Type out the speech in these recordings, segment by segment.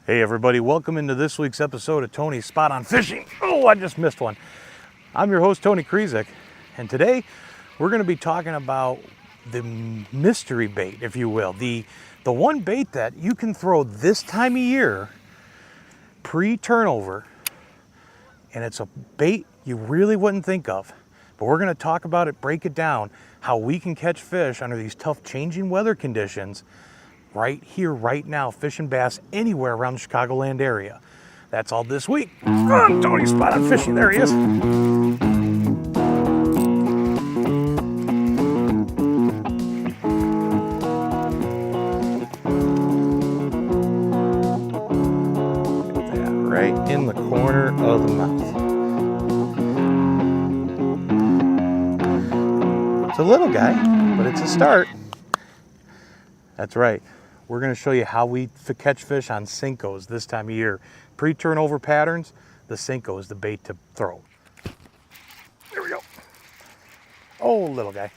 Hey everybody, welcome into this week's episode of Tony's Spot on Fishing. Oh, I just missed one. I'm your host, Tony Krizek, and today we're going to be talking about the mystery bait, if you will. The one bait that you can throw this time of year, pre-turnover, and it's a bait you really wouldn't think of. But we're going to talk about it, break it down, how we can catch fish under these tough changing weather conditions right here, right now, fishing bass anywhere around the Chicagoland area. That's all this week on Tony's Spot on Fishing. There he is. Yeah, right in the corner of the mouth. It's a little guy, but it's a start. That's right. We're going to show you how we catch fish on Senkos this time of year. Pre-turnover patterns, the Senko is the bait to throw. There we go. Oh, little guy.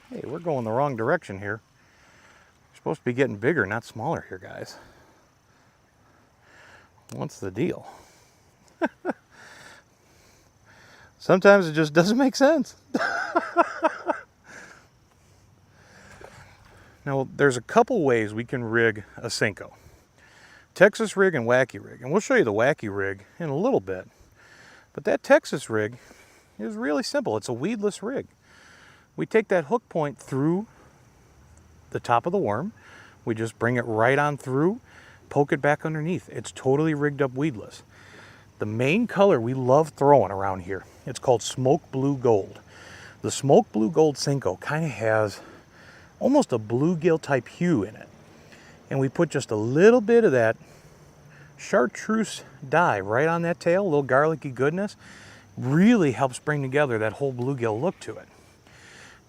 Hey, we're going the wrong direction here. We're supposed to be getting bigger, not smaller here, guys. What's the deal? Sometimes it just doesn't make sense. Now, there's a couple ways we can rig a Senko. Texas rig and Wacky rig. And we'll show you the Wacky rig in a little bit. But that Texas rig is really simple. It's a weedless rig. We take that hook point through the top of the worm. We just bring it right on through, poke it back underneath. It's totally rigged up weedless. The main color we love throwing around here, it's called smoke blue gold. The smoke blue gold Senko kind of has almost a bluegill type hue in it. And we put just a little bit of that Chartreuse dye right on that tail, a little garlicky goodness. Really helps bring together that whole bluegill look to it.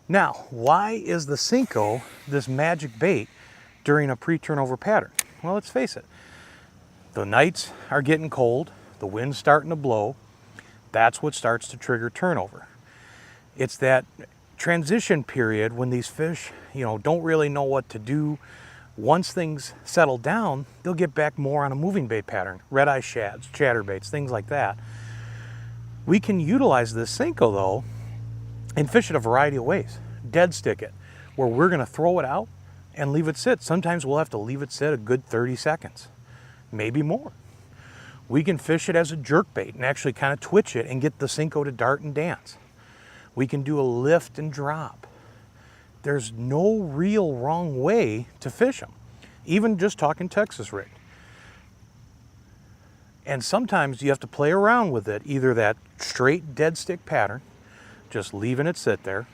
Now, why is the Senko this magic bait during a pre-turnover pattern? Well, let's face it. The nights are getting cold. The wind's starting to blow. That's what starts to trigger turnover. It's that transition period when these fish, don't really know what to do. Once things settle down, they'll get back more on a moving bait pattern. Red-eye shads, chatterbaits, things like that. We can utilize this Senko though and fish it a variety of ways. Dead stick it, where we're gonna throw it out and leave it sit. Sometimes we'll have to leave it sit a good 30 seconds, maybe more. We can fish it as a jerk bait and actually kind of twitch it and get the Senko to dart and dance. We can do a lift and drop. There's no real wrong way to fish them, even just talking Texas rig. And sometimes you have to play around with it, either that straight dead stick pattern, just leaving it sit there,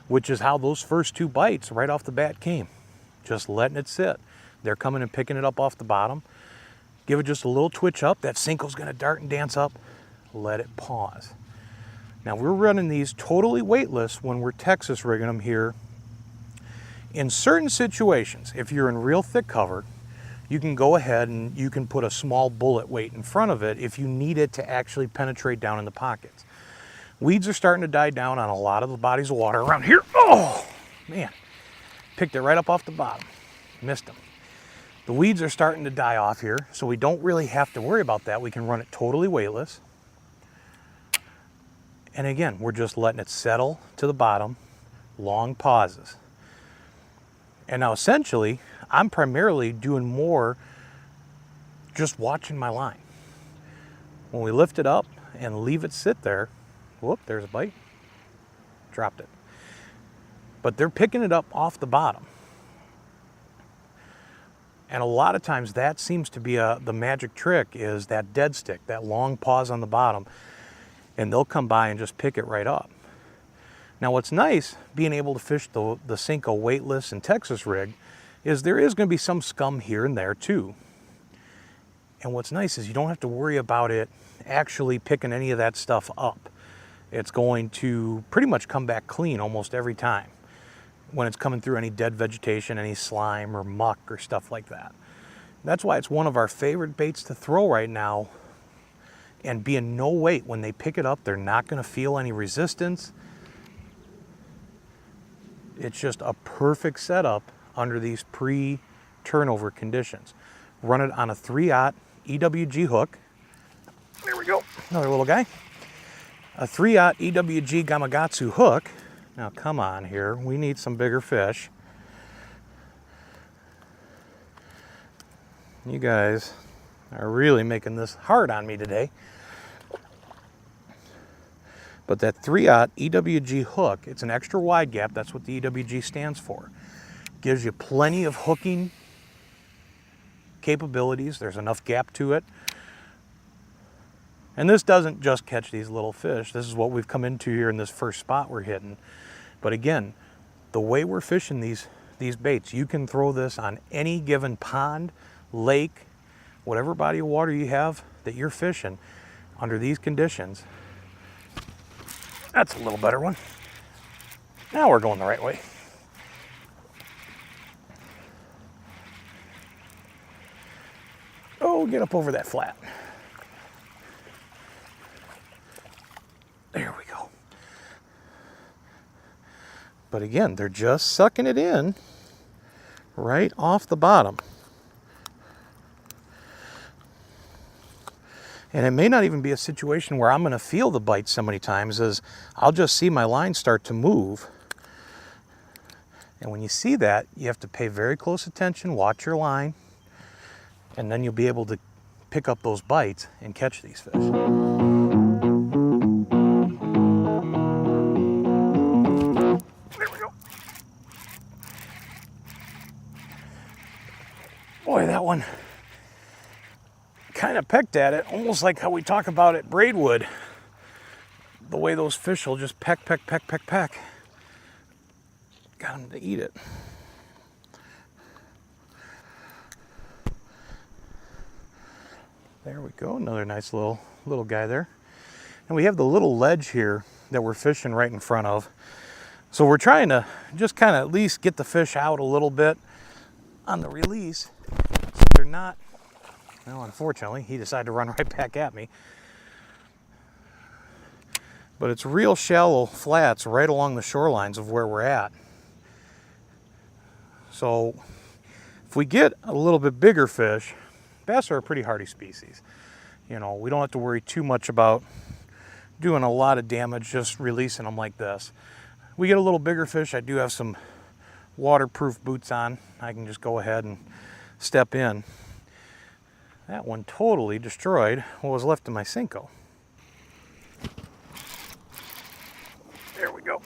which is how those first two bites right off the bat came. Just letting it sit. They're coming and picking it up off the bottom. Give it just a little twitch up. That Senko's gonna dart and dance up. Let it pause. Now we're running these totally weightless when we're Texas rigging them here. In certain situations, if you're in real thick cover, you can go ahead and you can put a small bullet weight in front of it if you need it to actually penetrate down in the pockets. Weeds are starting to die down on a lot of the bodies of water around here. Oh, man. Picked it right up off the bottom. Missed them. The weeds are starting to die off here, so we don't really have to worry about that. We can run it totally weightless. And again, we're just letting it settle to the bottom, long pauses. And now essentially, I'm primarily doing more just watching my line. When we lift it up and leave it sit there, whoop, there's a bite, dropped it. But they're picking it up off the bottom. And a lot of times that seems to be the magic trick, is that dead stick, that long pause on the bottom, and they'll come by and just pick it right up. Now what's nice, being able to fish the Senko weightless and Texas rig, is there is going to be some scum here and there too. And what's nice is you don't have to worry about it actually picking any of that stuff up. It's going to pretty much come back clean almost every time when it's coming through any dead vegetation, any slime or muck or stuff like that. That's why it's one of our favorite baits to throw right now, and being no weight. When they pick it up, they're not going to feel any resistance. It's just a perfect setup under these pre-turnover conditions. Run it on a 3/0 EWG hook. There we go, another little guy. A 3/0 EWG Gamakatsu hook. Now come on here, we need some bigger fish. You guys are really making this hard on me today. But that 3/0 EWG hook, it's an extra wide gap, that's what the EWG stands for. Gives you plenty of hooking capabilities, there's enough gap to it. And this doesn't just catch these little fish, this is what we've come into here in this first spot we're hitting. But again, the way we're fishing these baits, you can throw this on any given pond, lake, whatever body of water you have that you're fishing under these conditions. That's a little better one. Now we're going the right way. Oh, get up over that flat. There we go. But again, they're just sucking it in right off the bottom. And it may not even be a situation where I'm going to feel the bite so many times, as I'll just see my line start to move. And when you see that, you have to pay very close attention, watch your line, and then you'll be able to pick up those bites and catch these fish. There we go. Boy, that one kind of pecked at it, almost like how we talk about at Braidwood. The way those fish will just peck, peck, peck, peck, peck. Got them to eat it. There we go, another nice little guy there. And we have the little ledge here that we're fishing right in front of. So we're trying to just kind of at least get the fish out a little bit on the release, so they're not. Well, unfortunately, he decided to run right back at me. But it's real shallow flats right along the shorelines of where we're at. So if we get a little bit bigger fish, bass are a pretty hardy species. You know, we don't have to worry too much about doing a lot of damage just releasing them like this. We get a little bigger fish, I do have some waterproof boots on. I can just go ahead and step in. That one totally destroyed what was left of my Senko. There we go.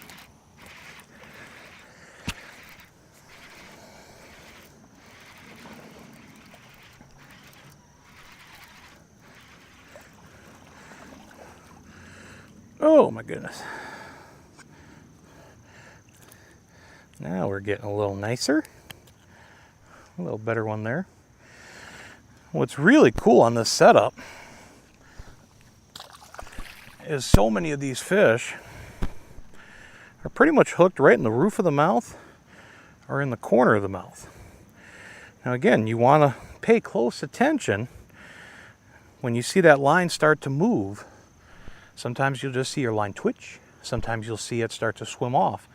Oh my goodness. Now we're getting a little nicer. A little better one there. What's really cool on this setup is so many of these fish are pretty much hooked right in the roof of the mouth or in the corner of the mouth. Now again, you want to pay close attention when you see that line start to move. Sometimes you'll just see your line twitch. Sometimes you'll see it start to swim off.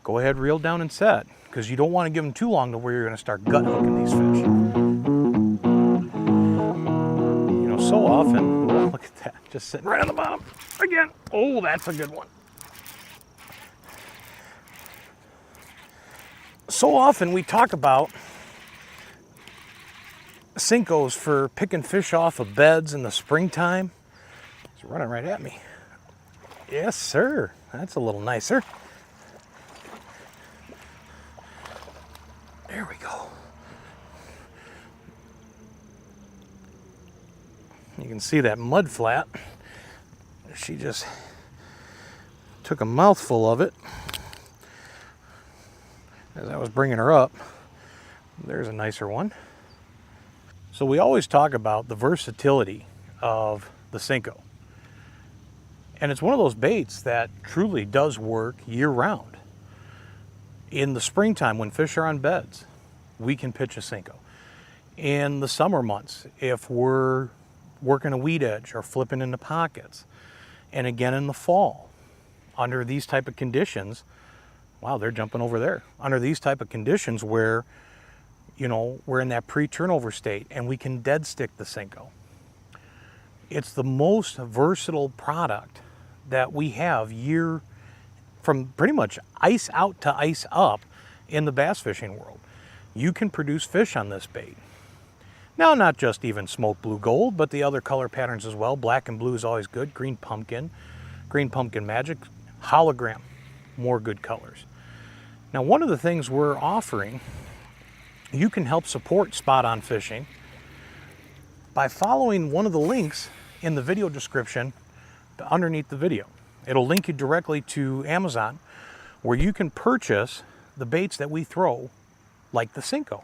Go ahead, reel down and set, because you don't want to give them too long to where you're going to start gut hooking these fish. You know, so often, oh, look at that, just sitting right on the bottom. Again, oh, that's a good one. So often we talk about Senkos for picking fish off of beds in the springtime. It's running right at me. Yes, sir. That's a little nicer. There we go. You can see that mud flat. She just took a mouthful of it as I was bringing her up. There's a nicer one. So we always talk about the versatility of the Senko. And it's one of those baits that truly does work year-round. In the springtime, when fish are on beds, we can pitch a Senko. In the summer months, if we're working a weed edge or flipping into pockets, and again in the fall, under these type of conditions, wow, they're jumping over there. Under these type of conditions where, you know, we're in that pre-turnover state and we can dead stick the Senko. It's the most versatile product that we have from pretty much ice out to ice up in the bass fishing world. You can produce fish on this bait. Now, not just even smoke blue gold, but the other color patterns as well. Black and blue is always good. Green pumpkin magic, hologram, more good colors. Now, one of the things we're offering, you can help support spot on fishing by following one of the links in the video description underneath the video. It'll link you directly to Amazon, where you can purchase the baits that we throw, like the Senko.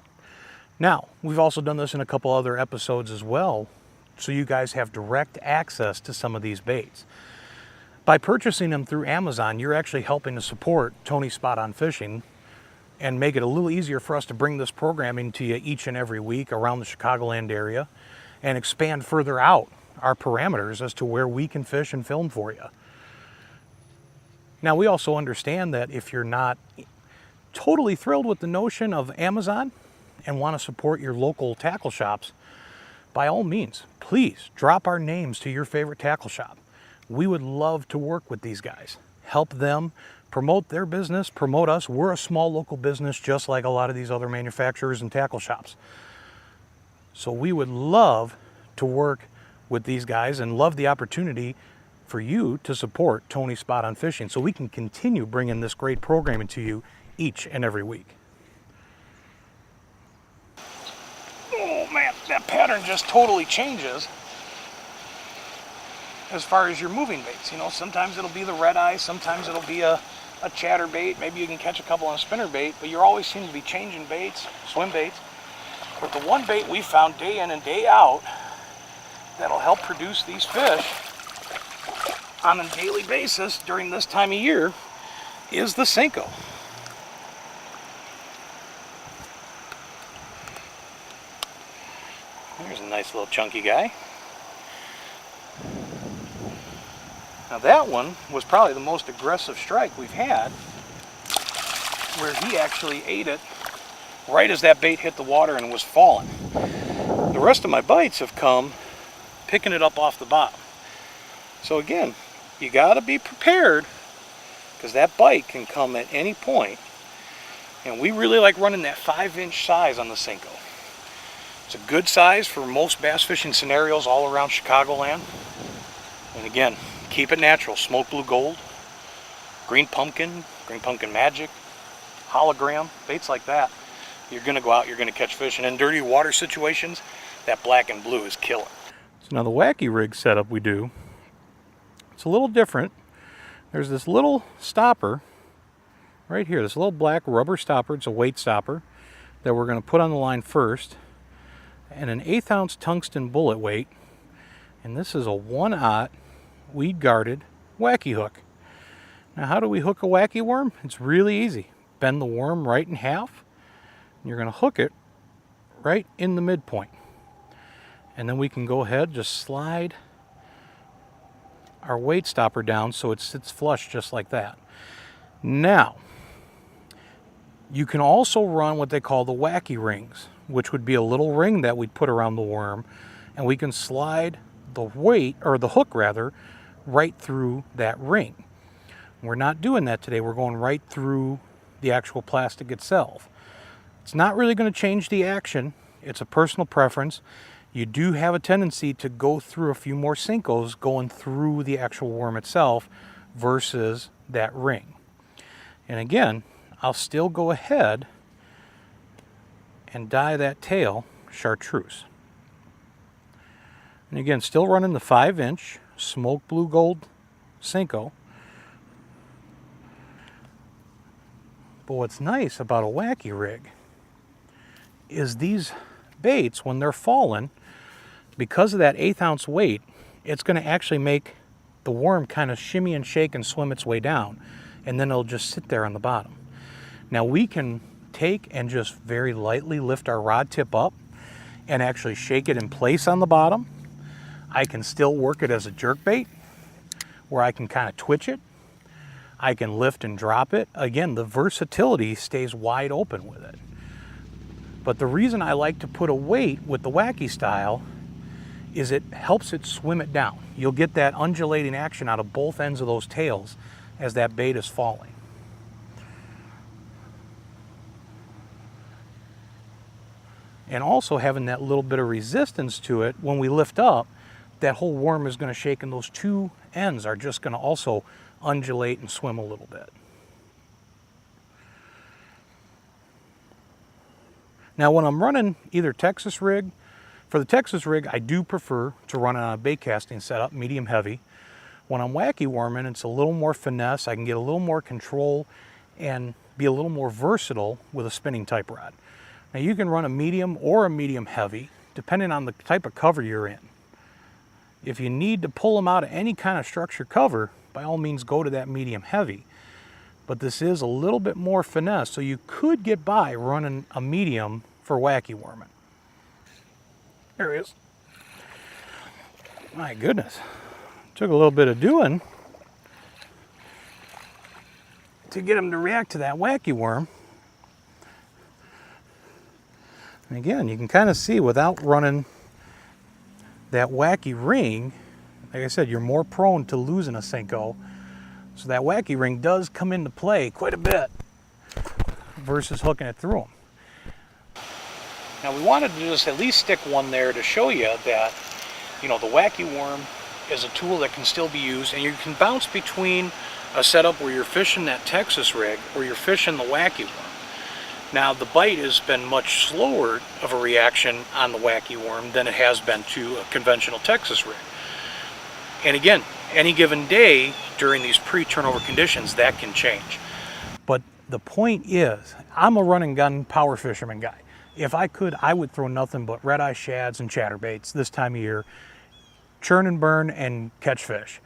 Now, we've also done this in a couple other episodes as well, so you guys have direct access to some of these baits. By purchasing them through Amazon, you're actually helping to support Tony Spot on Fishing and make it a little easier for us to bring this programming to you each and every week around the Chicagoland area and expand further out our parameters as to where we can fish and film for you. Now, we also understand that if you're not totally thrilled with the notion of Amazon and want to support your local tackle shops, by all means, please drop our names to your favorite tackle shop. We would love to work with these guys, help them promote their business, promote us. We're a small local business just like a lot of these other manufacturers and tackle shops. So we would love to work with these guys and love the opportunity for you to support Tony Spot on Fishing so we can continue bringing this great programming to you each and every week. Oh man, that pattern just totally changes as far as your moving baits. You know, sometimes it'll be the red eye, sometimes it'll be a chatterbait, maybe you can catch a couple on a spinner bait, but you always seem to be changing baits, swim baits. But the one bait we found day in and day out that'll help produce these fish on a daily basis during this time of year is the Senko. There's a nice little chunky guy. Now that one was probably the most aggressive strike we've had, where he actually ate it right as that bait hit the water and was falling. The rest of my bites have come picking it up off the bottom. So again, you got to be prepared, because that bite can come at any point. And we really like running that 5-inch size on the Senko. It's a good size for most bass fishing scenarios all around Chicagoland. And again, keep it natural. Smoke blue gold, green pumpkin magic, hologram, baits like that. You're going to go out, you're going to catch fish. And in dirty water situations, that black and blue is killer. So now the Wacky rig setup we do, it's a little different. There's this little stopper right here, this little black rubber stopper. It's a weight stopper that we're going to put on the line first, and an 1/8 ounce tungsten bullet weight. And this is a 1/0 weed guarded Wacky hook. Now, how do we hook a Wacky worm? It's really easy. Bend the worm right in half, and you're going to hook it right in the midpoint. And then we can go ahead, just slide our weight stopper down so it sits flush just like that. Now, you can also run what they call the Wacky rings, which would be a little ring that we'd put around the worm, and we can slide the weight, or the hook rather, right through that ring. We're not doing that today. We're going right through the actual plastic itself. It's not really going to change the action. It's a personal preference. You do have a tendency to go through a few more Senkos going through the actual worm itself versus that ring. And again, I'll still go ahead and dye that tail Chartreuse. And again, still running the 5-inch smoke blue gold Senko. But what's nice about a Wacky rig is these baits, when they're falling, because of that 1/8 ounce weight, it's going to actually make the worm kind of shimmy and shake and swim its way down, and then it'll just sit there on the bottom. Now we can take and just very lightly lift our rod tip up and actually shake it in place on the bottom. I can still work it as a jerk bait, where I can kind of twitch it. I can lift and drop it. Again, the versatility stays wide open with it. But the reason I like to put a weight with the Wacky style is it helps it swim it down. You'll get that undulating action out of both ends of those tails as that bait is falling. And also having that little bit of resistance to it, when we lift up, that whole worm is going to shake, and those two ends are just going to also undulate and swim a little bit. Now when I'm running either Texas rig, for the Texas rig I do prefer to run it on a bait casting setup, medium heavy. When I'm wacky worming, it's a little more finesse. I can get a little more control and be a little more versatile with a spinning type rod. Now you can run a medium or a medium heavy depending on the type of cover you're in. If you need to pull them out of any kind of structure cover, by all means go to that medium heavy. But this is a little bit more finesse, so you could get by running a medium for wacky worming. There he is. My goodness. Took a little bit of doing to get him to react to that wacky worm. And again, you can kind of see without running that wacky ring, like I said, you're more prone to losing a Senko. So that wacky ring does come into play quite a bit versus hooking it through them. Now we wanted to just at least stick one there to show you that, you know, the wacky worm is a tool that can still be used, and you can bounce between a setup where you're fishing that Texas rig or you're fishing the wacky worm. Now the bite has been much slower of a reaction on the wacky worm than it has been to a conventional Texas rig. And again, any given day during these pre-turnover conditions, that can change. But the point is, I'm a run and gun power fisherman guy. If I could, I would throw nothing but red-eye shads and chatterbaits this time of year, churn and burn and catch fish.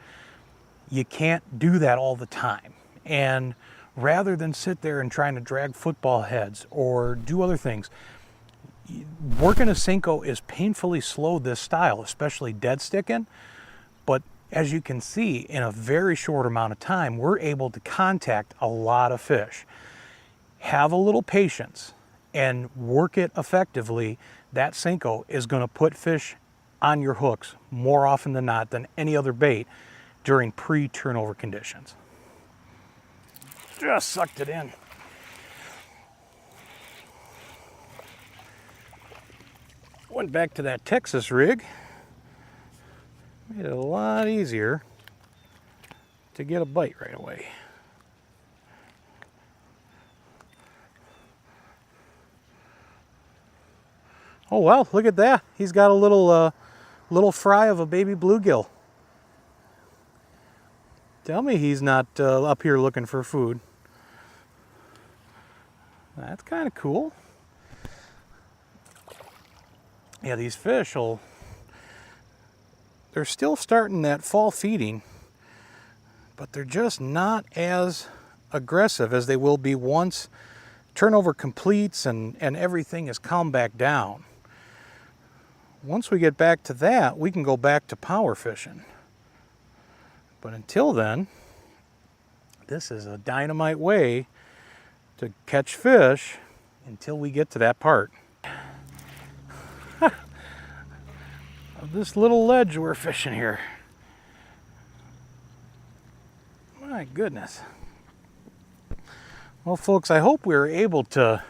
You can't do that all the time. And rather than sit there and trying to drag football heads or do other things, working a Senko is painfully slow this style, especially dead sticking. But as you can see, in a very short amount of time, we're able to contact a lot of fish. Have a little patience and work it effectively. That Senko is going to put fish on your hooks more often than not than any other bait during pre-turnover conditions. Just sucked it in. Went back to that Texas rig. Made it a lot easier to get a bite right away. Oh well, look at that. He's got a little fry of a baby bluegill. Tell me he's not up here looking for food. That's kind of cool. Yeah, these fish they're still starting that fall feeding, but they're just not as aggressive as they will be once turnover completes and everything is calmed back down. Once we get back to that, we can go back to power fishing. But until then, this is a dynamite way to catch fish until we get to that part. This little ledge we're fishing here. My goodness. Well, folks, I hope we were able to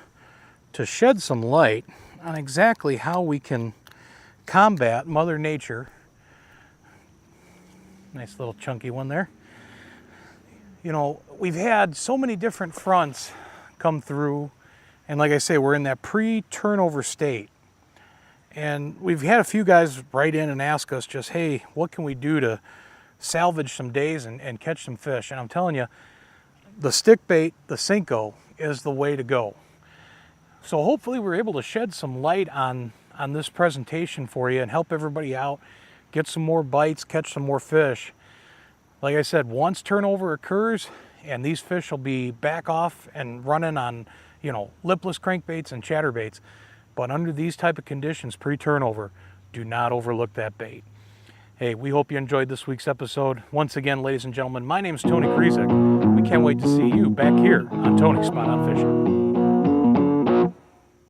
shed some light on exactly how we can combat Mother Nature. Nice little chunky one there. You know, we've had so many different fronts come through, and like I say, we're in that pre-turnover state. And we've had a few guys write in and ask us just, hey, what can we do to salvage some days and catch some fish? And I'm telling you, the stick bait, the Senko, is the way to go. So hopefully we're able to shed some light on this presentation for you and help everybody out, get some more bites, catch some more fish. Like I said, once turnover occurs and these fish will be back off and running on, you know, lipless crankbaits and chatterbaits. But under these type of conditions, pre-turnover, do not overlook that bait. Hey, we hope you enjoyed this week's episode. Once again, ladies and gentlemen, my name's Tony Krizek. We can't wait to see you back here on Tony's Spot on Fishing.